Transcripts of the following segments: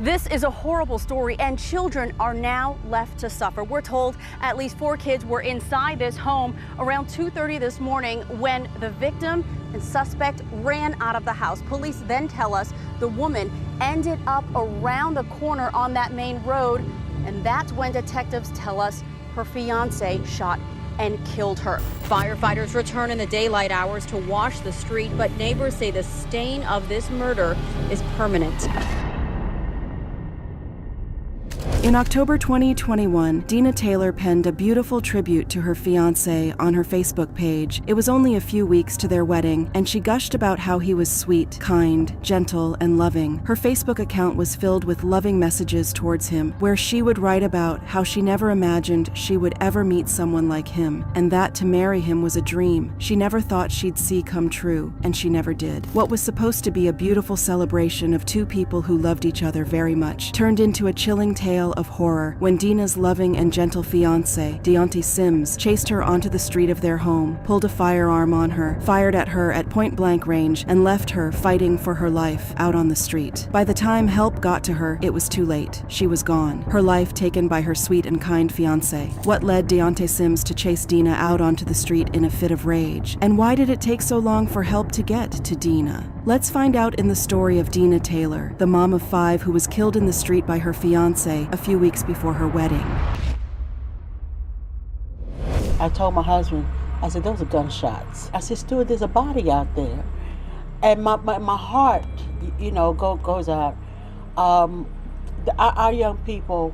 This is a horrible story, and children are now left to suffer. We're told at least 4 kids were inside this home around 2:30 this morning when the victim and suspect ran out of the house. Police then tell us the woman ended up around the corner on that main road, and that's when detectives tell us her fiancé shot and killed her. Firefighters return in the daylight hours to wash the street, but neighbors say the stain of this murder is permanent. In October 2021, Dina Taylor penned a beautiful tribute to her fiancé on her Facebook page. It was only a few weeks to their wedding, and she gushed about how he was sweet, kind, gentle, and loving. Her Facebook account was filled with loving messages towards him, where she would write about how she never imagined she would ever meet someone like him, and that to marry him was a dream she never thought she'd see come true, and she never did. What was supposed to be a beautiful celebration of 2 people who loved each other very much turned into a chilling tale of horror when Dina's loving and gentle fiancé, Deontay Sims, chased her onto the street of their home, pulled a firearm on her, fired at her at point-blank range, and left her fighting for her life out on the street. By the time help got to her, it was too late. She was gone, her life taken by her sweet and kind fiancé. What led Deontay Sims to chase Dina out onto the street in a fit of rage? And why did it take so long for help to get to Dina? Let's find out in the story of Dina Taylor, the mom of 5 who was killed in the street by her fiancé a few weeks before her wedding. I told my husband, I said, those are gunshots. I said, Stuart, there's a body out there. And my heart, goes out. Our young people,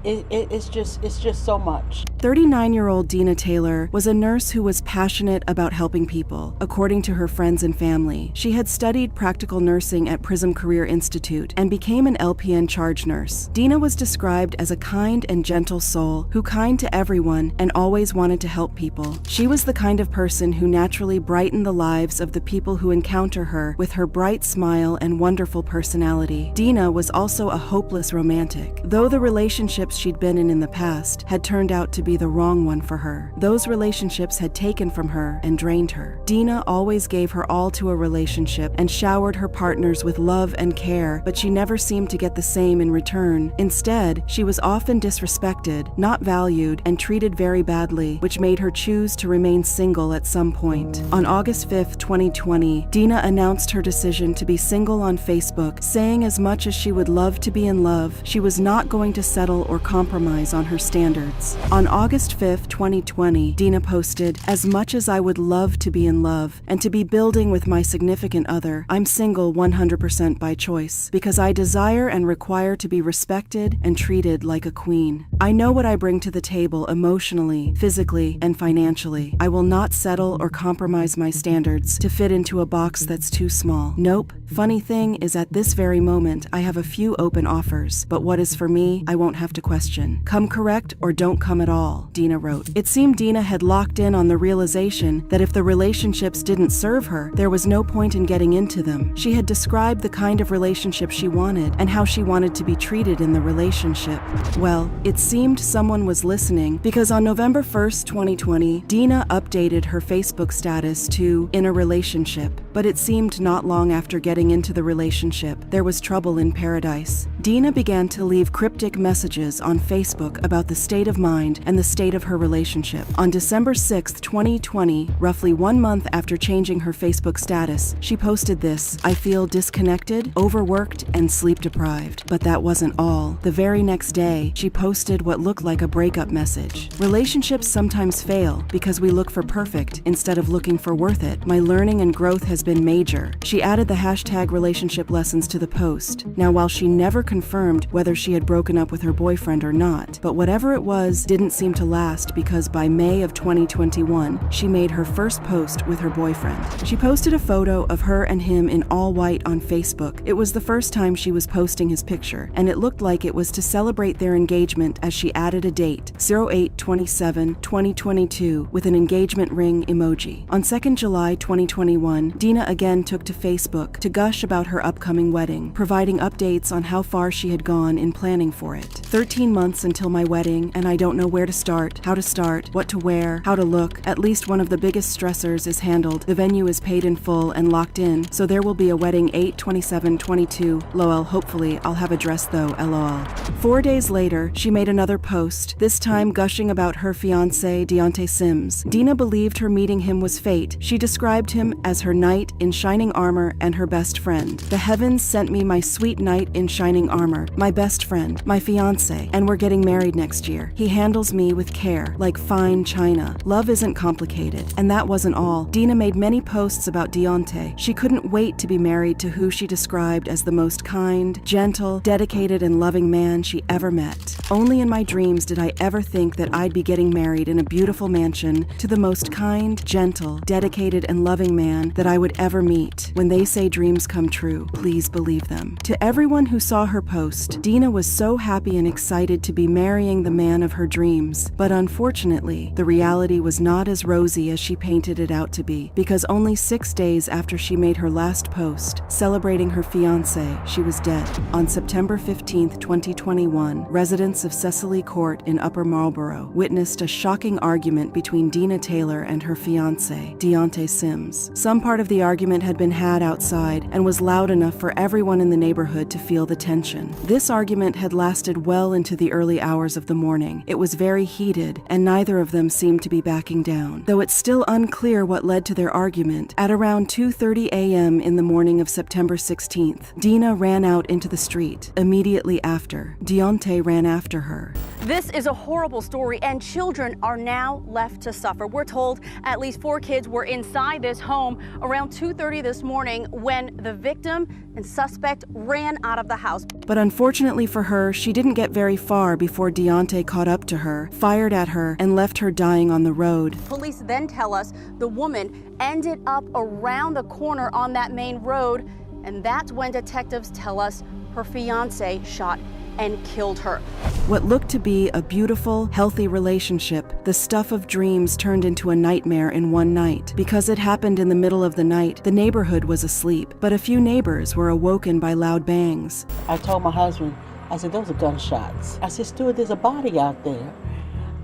it's just so much. 39-year-old Dina Taylor was a nurse who was passionate about helping people, according to her friends and family. She had studied practical nursing at Prism Career Institute and became an LPN charge nurse. Dina was described as a kind and gentle soul who kind to everyone and always wanted to help people. She was the kind of person who naturally brightened the lives of the people who encounter her with her bright smile and wonderful personality. Dina was also a hopeless romantic. Though the relationships she'd been in the past had turned out to be the wrong one for her, those relationships had taken from her and drained her. Dina always gave her all to a relationship and showered her partners with love and care, but she never seemed to get the same in return. Instead, she was often disrespected, not valued, and treated very badly, which made her choose to remain single at some point. On August 5th, 2020, Dina announced her decision to be single on Facebook, saying as much as she would love to be in love, she was not going to settle or compromise on her standards. On August 5th, 2020, Dina posted, "As much as I would love to be in love and to be building with my significant other, I'm single 100% by choice, because I desire and require to be respected and treated like a queen. I know what I bring to the table emotionally, physically, and financially. I will not settle or compromise my standards to fit into a box that's too small. Nope. Funny thing is, at this very moment, I have a few open offers, but what is for me, I won't have to question. Come correct or don't come at all," Dina wrote. It seemed Dina had locked in on the realization that if the relationships didn't serve her, there was no point in getting into them. She had described the kind of relationship she wanted and how she wanted to be treated in the relationship. Well, it seemed someone was listening, because on November 1st, 2020, Dina updated her Facebook status to "in a relationship." But it seemed not long after getting into the relationship, there was trouble in paradise. Dina began to leave cryptic messages on Facebook about the state of mind and the state of her relationship. On December 6th, 2020, roughly 1 month after changing her Facebook status, she posted this: "I feel disconnected, overworked, and sleep deprived." But that wasn't all. The very next day, she posted what looked like a breakup message. "Relationships sometimes fail because we look for perfect instead of looking for worth it. My learning and growth has been major." She added the hashtag relationship lessons to the post. Now, while she never confirmed whether she had broken up with her boyfriend or not, but whatever it was didn't seem to last, because by May of 2021, she made her first post with her boyfriend. She posted a photo of her and him in all white on Facebook. It was the first time she was posting his picture, and it looked like it was to celebrate their engagement, as she added a date, 08/27/2022, with an engagement ring emoji. On 2nd July 2021, Dina Dina again took to Facebook to gush about her upcoming wedding, providing updates on how far she had gone in planning for it. 13 months until my wedding, and I don't know where to start, how to start, what to wear, how to look. At least one of the biggest stressors is handled. The venue is paid in full and locked in, so there will be a wedding 8/27/22. LOL, hopefully I'll have a dress though, LOL. 4 days later, she made another post, this time gushing about her fiancé, Deontay Sims. Dina believed her meeting him was fate. She described him as her knight in shining armor and her best friend. The heavens sent me my sweet knight in shining armor, my best friend, my fiancé, and we're getting married next year. He handles me with care, like fine china. Love isn't complicated. And that wasn't all. Dina made many posts about Deontay. She couldn't wait to be married to who she described as the most kind, gentle, dedicated, and loving man she ever met. Only in my dreams did I ever think that I'd be getting married in a beautiful mansion to the most kind, gentle, dedicated, and loving man that I would ever meet. When they say dreams come true, please believe them. To everyone who saw her post, Dina was so happy and excited to be marrying the man of her dreams. But unfortunately, the reality was not as rosy as she painted it out to be, because only 6 days after she made her last post, celebrating her fiancé, she was dead. On September 15, 2021, residents of Cecily Court in Upper Marlborough witnessed a shocking argument between Dina Taylor and her fiancé, Deontay Sims. Some part of the argument had been had outside and was loud enough for everyone in the neighborhood to feel the tension. This argument had lasted well into the early hours of the morning. It was very heated, and neither of them seemed to be backing down. Though it's still unclear what led to their argument, at around 2:30 a.m. in the morning of September 16th, Dina ran out into the street. Immediately after, Deontay ran after her. This is a horrible story, and children are now left to suffer. We're told at least 4 kids were inside this home around 2:30 this morning when the victim and suspect ran out of the house. But unfortunately for her, she didn't get very far before Deontay caught up to her, fired at her, and left her dying on the road. Police then tell us the woman ended up around the corner on that main road, and that's when detectives tell us her fiancé shot and killed her. What looked to be a beautiful, healthy relationship, the stuff of dreams turned into a nightmare in one night. Because it happened in the middle of the night, the neighborhood was asleep, but a few neighbors were awoken by loud bangs. I told my husband, I said, those are gunshots. I said, Stuart, there's a body out there.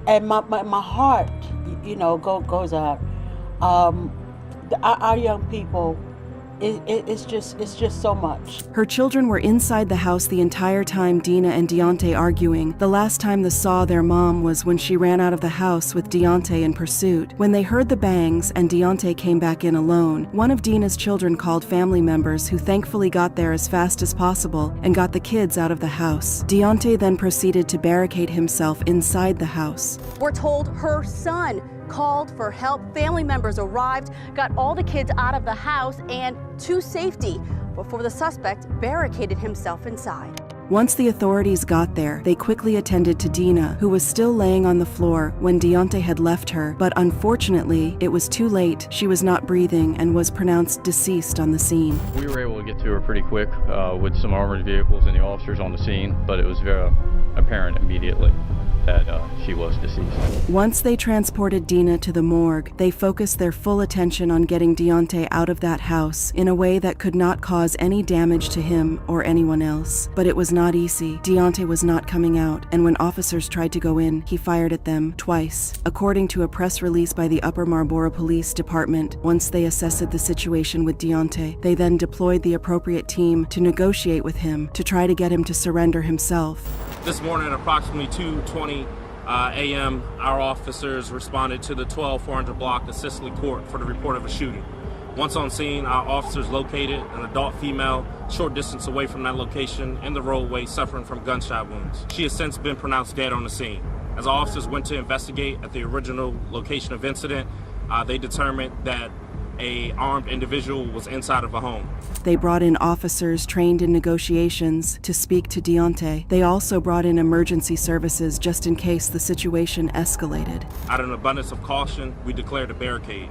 And my heart, goes out. Our young people, it's just so much. Her children were inside the house the entire time Dina and Deontay arguing. The last time they saw their mom was when she ran out of the house with Deontay in pursuit. When they heard the bangs and Deontay came back in alone, one of Dina's children called family members who thankfully got there as fast as possible and got the kids out of the house. Deontay then proceeded to barricade himself inside the house. We're told her son called for help. Family members arrived, got all the kids out of the house and to safety before the suspect barricaded himself inside. Once the authorities got there, they quickly attended to Dina, who was still laying on the floor when Deontay had left her, but unfortunately, it was too late. She was not breathing and was pronounced deceased on the scene. We were able to get to her pretty quick with some armored vehicles and the officers on the scene, but it was very apparent immediately that she was deceased. Once they transported Dina to the morgue, they focused their full attention on getting Deontay out of that house in a way that could not cause any damage to him or anyone else. But it was not easy. Deontay was not coming out, and when officers tried to go in, he fired at them twice. According to a press release by the Upper Marlborough Police Department, once they assessed the situation with Deontay, they then deployed the appropriate team to negotiate with him to try to get him to surrender himself. This morning at approximately 2:20 a.m., our officers responded to the 12400 block of Cecily Court for the report of a shooting. Once on scene, our officers located an adult female short distance away from that location in the roadway suffering from gunshot wounds. She has since been pronounced dead on the scene. As our officers went to investigate at the original location of incident, they determined that an armed individual was inside of a home. They brought in officers trained in negotiations to speak to Deontay. They also brought in emergency services just in case the situation escalated. Out of an abundance of caution, we declared a barricade.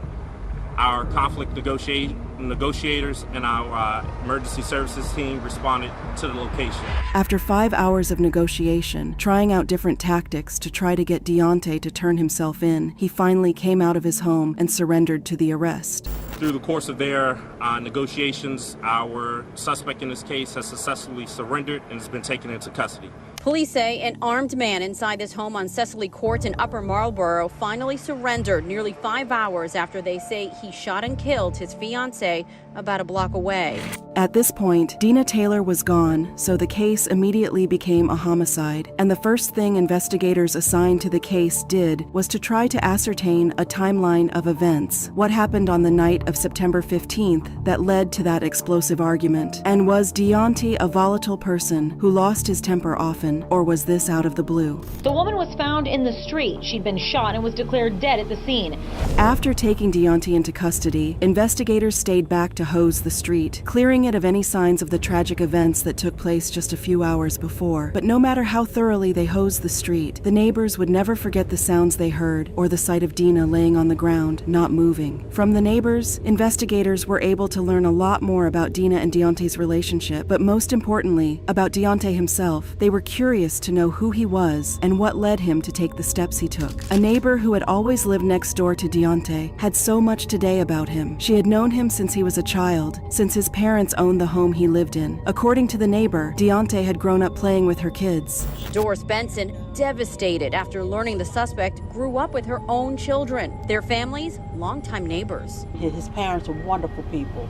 Our conflict negotiators and our emergency services team responded to the location. After 5 hours of negotiation, trying out different tactics to try to get Deontay to turn himself in, he finally came out of his home and surrendered to the arrest. Through the course of their negotiations, our suspect in this case has successfully surrendered and has been taken into custody. Police say an armed man inside this home on Cecily Court in Upper Marlboro finally surrendered nearly 5 hours after they say he shot and killed his fiancée about a block away. At this point, Dina Taylor was gone, so the case immediately became a homicide, and the first thing investigators assigned to the case did was to try to ascertain a timeline of events. What happened on the night of September 15th that led to that explosive argument? And was Deontay a volatile person who lost his temper often, or was this out of the blue? The woman was found in the street. She'd been shot and was declared dead at the scene. After taking Deontay into custody, investigators stayed back to hose the street, clearing it of any signs of the tragic events that took place just a few hours before. But no matter how thoroughly they hosed the street, the neighbors would never forget the sounds they heard or the sight of Dina laying on the ground, not moving. From the neighbors, investigators were able to learn a lot more about Dina and Deontay's relationship, but most importantly, about Deontay himself. They were curious to know who he was and what led him to take the steps he took. A neighbor who had always lived next door to Deontay had so much to say about him. She had known him since he was a child, since his parents owned the home he lived in. According to the neighbor, Deontay had grown up playing with her kids. Doris Benson devastated after learning the suspect grew up with her own children. Their families, longtime neighbors. His parents are wonderful people.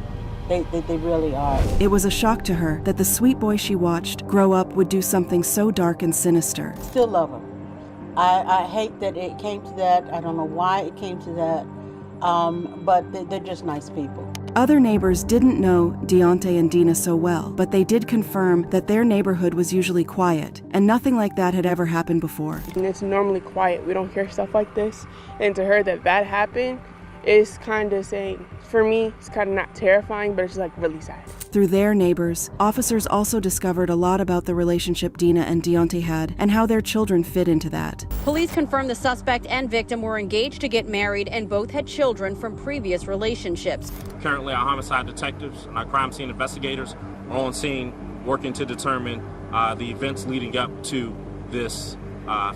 They really are. It was a shock to her that the sweet boy she watched grow up would do something so dark and sinister. Still love him. I hate that it came to that. I don't know why it came to that, but they're just nice people. Other neighbors didn't know Deontay and Dina so well, but they did confirm that their neighborhood was usually quiet, and nothing like that had ever happened before. And it's normally quiet. We don't hear stuff like this. And to her that happened is kind of saying, for me, it's kind of not terrifying, but it's just like really sad. Through their neighbors, officers also discovered a lot about the relationship Dina and Deontay had and how their children fit into that. Police confirmed the suspect and victim were engaged to get married and both had children from previous relationships. Currently, our homicide detectives and our crime scene investigators are on scene working to determine the events leading up to this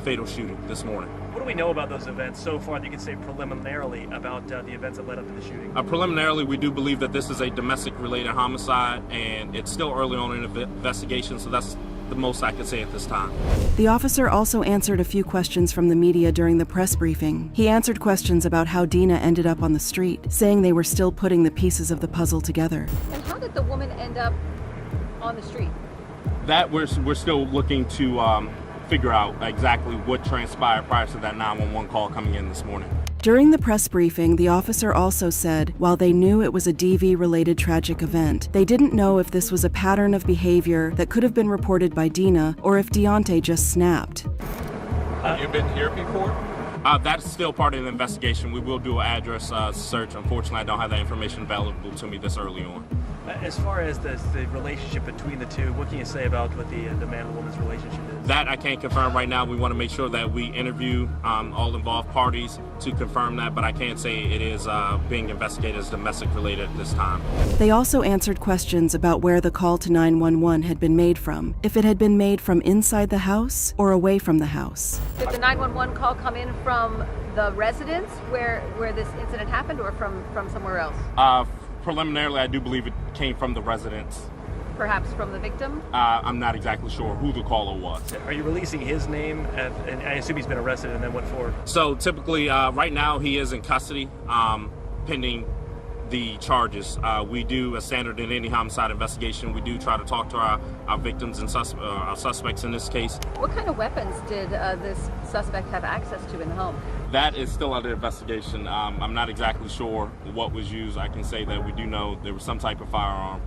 fatal shooting this morning. What do we know about those events so far that you can say preliminarily about the events that led up to the shooting? Preliminarily, we do believe that this is a domestic-related homicide, and it's still early on in the investigation, so that's the most I can say at this time. The officer also answered a few questions from the media during the press briefing. He answered questions about how Dina ended up on the street, saying they were still putting the pieces of the puzzle together. And how did the woman end up on the street? That we're still looking to figure out exactly what transpired prior to that 911 call coming in this morning. During the press briefing, the officer also said while they knew it was a DV-related tragic event, they didn't know if this was a pattern of behavior that could have been reported by Dina or if Deontay just snapped. Have you been here before? That's still part of the investigation. We will do an address search. Unfortunately, I don't have that information available to me this early on. As far as the relationship between the two, what can you say about what the man and woman's relationship is? That I can't confirm right now. We want to make sure that we interview all involved parties to confirm that, but I can't say it is being investigated as domestic related at this time. They also answered questions about where the call to 911 had been made from, if it had been made from inside the house or away from the house. Did the 911 call come in from the residence where this incident happened or from somewhere else? Preliminarily, I do believe it came from the residence. Perhaps from the victim? I'm not exactly sure who the caller was. Are you releasing his name? And I assume he's been arrested and then what for? So typically, right now he is in custody, pending the charges. We do, as standard in any homicide investigation, we do try to talk to our victims and our suspects in this case. What kind of weapons did this suspect have access to in the home? That is still under investigation. I'm not exactly sure what was used. I can say that we do know there was some type of firearm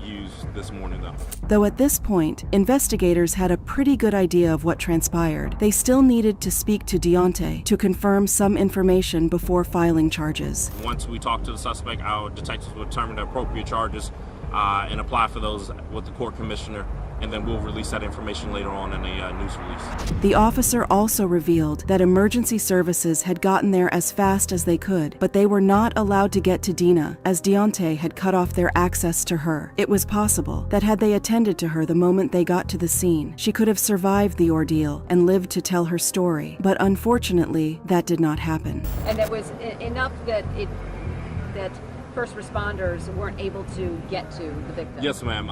used this morning, Though at this point, investigators had a pretty good idea of what transpired. They still needed to speak to Deontay to confirm some information before filing charges. Once we talk to the suspect, our detectives will determine the appropriate charges and apply for those with the court commissioner, and then we'll release that information later on in a news release. The officer also revealed that emergency services had gotten there as fast as they could, but they were not allowed to get to Dina, as Deontay had cut off their access to her. It was possible that had they attended to her the moment they got to the scene, she could have survived the ordeal and lived to tell her story. But unfortunately, that did not happen. And it was enough that first responders weren't able to get to the victim? Yes, ma'am.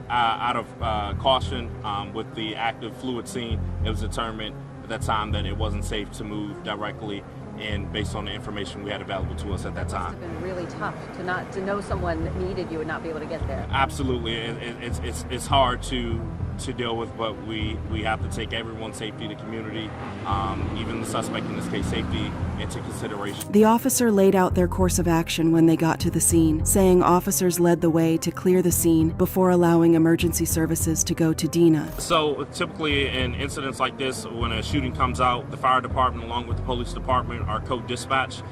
Out of caution, with the active fluid scene, it was determined at that time that it wasn't safe to move directly, and based on the information we had available to us at that time. It's been really tough to know someone that needed you and not be able to get there. Absolutely, it's hard to deal with, but we have to take everyone's safety, the community, even the suspect in this case, safety into consideration. The officer laid out their course of action when they got to the scene, saying officers led the way to clear the scene before allowing emergency services to go to Dina. So typically in incidents like this, when a shooting comes out, the fire department along with the police department are co-dispatch.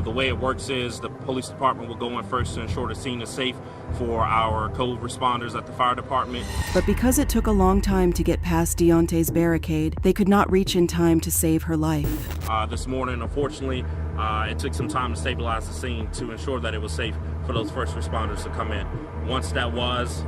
The way it works is the police department will go in first to ensure the scene is safe for our code responders at the fire department. But because it took a long time to get past Deontay's barricade, they could not reach in time to save her life. This morning, unfortunately, it took some time to stabilize the scene to ensure that it was safe for those first responders to come in. Once that was,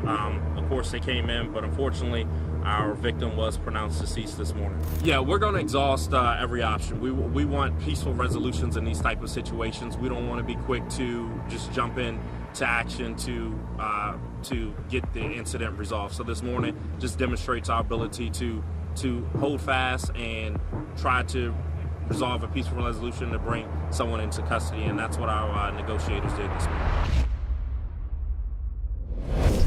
of course they came in, but unfortunately our victim was pronounced deceased this morning. Yeah, we're going to exhaust every option. We want peaceful resolutions in these type of situations. We don't want to be quick to just jump in to action to get the incident resolved. So this morning just demonstrates our ability to hold fast and try to resolve a peaceful resolution to bring someone into custody, and that's what our negotiators did this morning.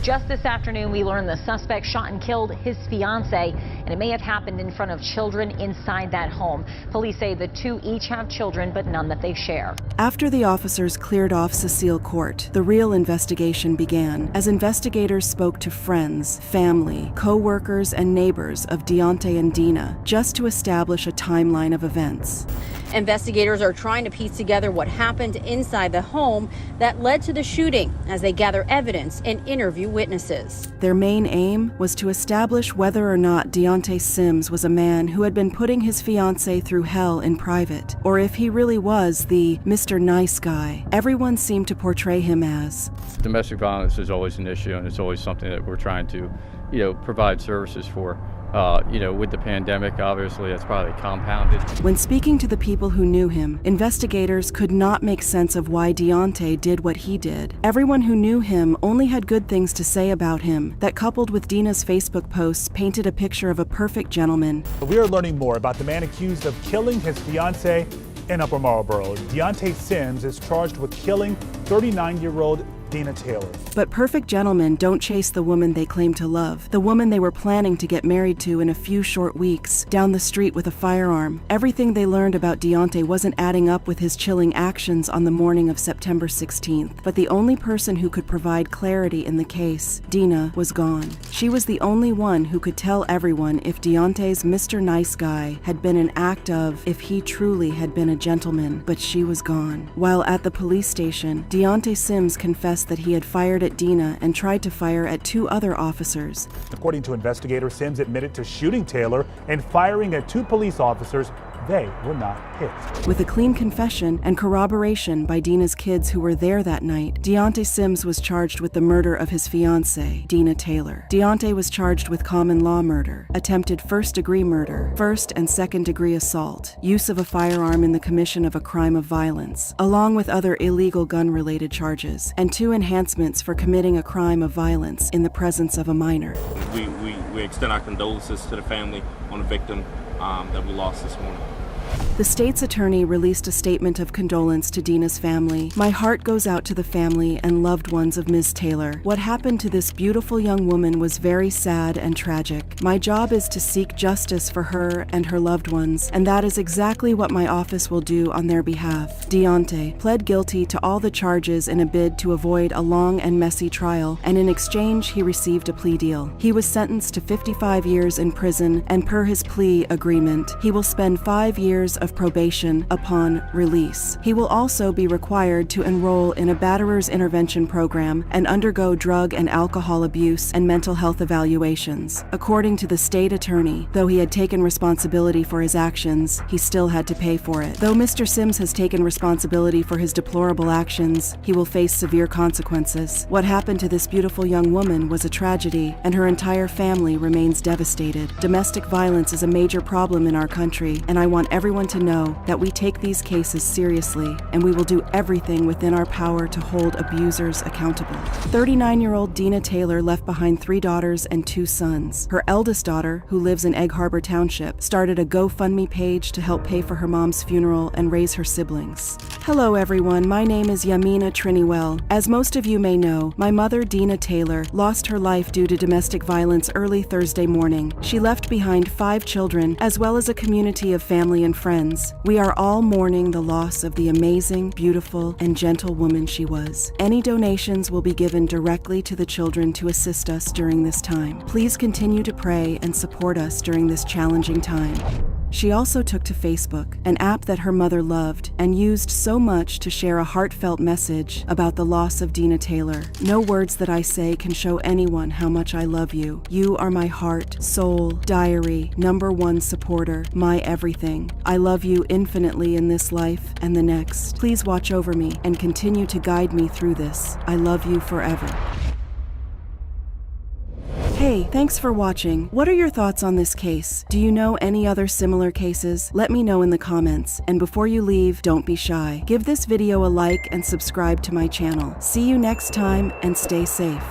Just this afternoon, we learned the suspect shot and killed his fiancée, and it may have happened in front of children inside that home. Police say the two each have children, but none that they share. After the officers cleared off Cecile Court, the real investigation began, as investigators spoke to friends, family, co-workers, and neighbors of Deontay and Dina, just to establish a timeline of events. Investigators are trying to piece together what happened inside the home that led to the shooting as they gather evidence and interview witnesses. Their main aim was to establish whether or not Deontay Sims was a man who had been putting his fiancée through hell in private, or if he really was the Mr. Nice Guy everyone seemed to portray him as. Domestic violence is always an issue, and it's always something that we're trying to, provide services for. With the pandemic, obviously, that's probably compounded. When speaking to the people who knew him, investigators could not make sense of why Deontay did what he did. Everyone who knew him only had good things to say about him, that coupled with Dina's Facebook posts painted a picture of a perfect gentleman. We are learning more about the man accused of killing his fiancée in Upper Marlboro. Deontay Sims is charged with killing 39-year-old Dina Taylor. But perfect gentlemen don't chase the woman they claim to love, the woman they were planning to get married to in a few short weeks, down the street with a firearm. Everything they learned about Deontay wasn't adding up with his chilling actions on the morning of September 16th. But the only person who could provide clarity in the case, Dina, was gone. She was the only one who could tell everyone if Deontay's Mr. Nice Guy had been an act of if he truly had been a gentleman, but she was gone. While at the police station, Deontay Sims confessed that he had fired at Dina and tried to fire at two other officers. According to investigators, Sims admitted to shooting Taylor and firing at two police officers. They were not hit. With a clean confession and corroboration by Dina's kids who were there that night, Deontay Sims was charged with the murder of his fiancée, Dina Taylor. Deontay was charged with common law murder, attempted first-degree murder, first and second-degree assault, use of a firearm in the commission of a crime of violence, along with other illegal gun-related charges, and 2 enhancements for committing a crime of violence in the presence of a minor. We extend our condolences to the family on the victim that we lost this morning. The state's attorney released a statement of condolence to Dina's family. My heart goes out to the family and loved ones of Ms. Taylor. What happened to this beautiful young woman was very sad and tragic. My job is to seek justice for her and her loved ones, and that is exactly what my office will do on their behalf. Deontay pled guilty to all the charges in a bid to avoid a long and messy trial, and in exchange he received a plea deal. He was sentenced to 55 years in prison, and per his plea agreement, he will spend 5 years of probation upon release. He will also be required to enroll in a batterer's intervention program and undergo drug and alcohol abuse and mental health evaluations. According to the state attorney, though he had taken responsibility for his actions, he still had to pay for it. Though Mr. Sims has taken responsibility for his deplorable actions, he will face severe consequences. What happened to this beautiful young woman was a tragedy, and her entire family remains devastated. Domestic violence is a major problem in our country, and I want everyone everyone to know that we take these cases seriously and we will do everything within our power to hold abusers accountable. 39-year-old Dina Taylor left behind 3 daughters and 2 sons. Her eldest daughter, who lives in Egg Harbor Township, started a GoFundMe page to help pay for her mom's funeral and raise her siblings. Hello everyone, my name is Yamina Triniwell. As most of you may know, my mother, Dina Taylor, lost her life due to domestic violence early Thursday morning. She left behind 5 children, as well as a community of family and friends. We are all mourning the loss of the amazing, beautiful, and gentle woman she was. Any donations will be given directly to the children to assist us during this time. Please continue to pray and support us during this challenging time. She also took to Facebook, an app that her mother loved, and used so much to share a heartfelt message about the loss of Dina Taylor. No words that I say can show anyone how much I love you. You are my heart, soul, diary, #1 supporter, my everything. I love you infinitely in this life and the next. Please watch over me and continue to guide me through this. I love you forever. Hey, thanks for watching. What are your thoughts on this case? Do you know any other similar cases? Let me know in the comments. And before you leave, don't be shy. Give this video a like and subscribe to my channel. See you next time and stay safe.